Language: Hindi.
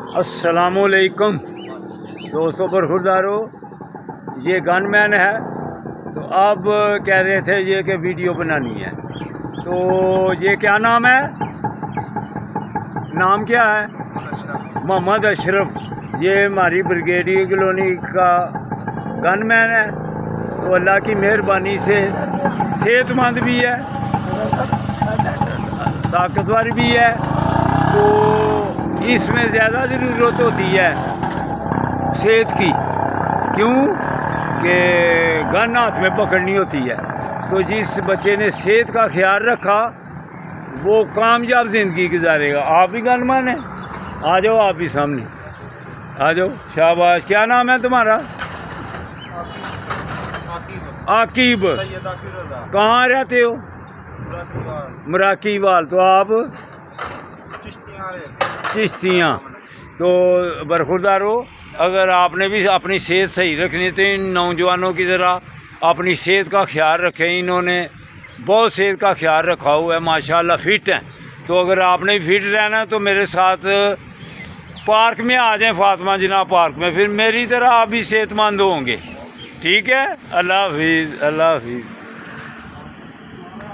अस्सलामुअलैकुम दोस्तों, बरखुरदारो, ये गनमैन है। तो अब कह रहे थे ये कि वीडियो बनानी है, तो ये क्या नाम है? नाम क्या है? मोहम्मद अशरफ। ये हमारी ब्रिगेडियर कॉलोनी का गनमैन है। तो अल्लाह की मेहरबानी से सेहतमंद भी है, ताकतवर भी है। तो इसमें ज़्यादा ज़रूरत होती है सेहत की, क्यों कि गन हाथ में पकड़नी होती है। तो जिस बच्चे ने सेहत का ख्याल रखा वो कामयाब ज़िंदगी गुजारेगा। आप भी गनमैन हैं, आ जाओ, आप भी सामने आ जाओ। शाबाश। क्या नाम है तुम्हारा? आकिब। कहाँ रहते हो? मराकीवाल। तो आप चिश्तियाँ। तो बरखुरदारो, अगर आपने भी अपनी सेहत सही रखनी है तो इन नौजवानों की ज़रा अपनी सेहत का ख्याल रखें। इन्होंने बहुत सेहत का ख्याल रखा हुआ है, माशाल्लाह फिट हैं। तो अगर आपने फिट रहना है तो मेरे साथ पार्क में आ जाएं, फातिमा जिन्ना पार्क में, फिर मेरी तरह आप भी सेहतमंद होंगे। ठीक है। अल्लाह हाफिज़। अल्लाह हाफिज़।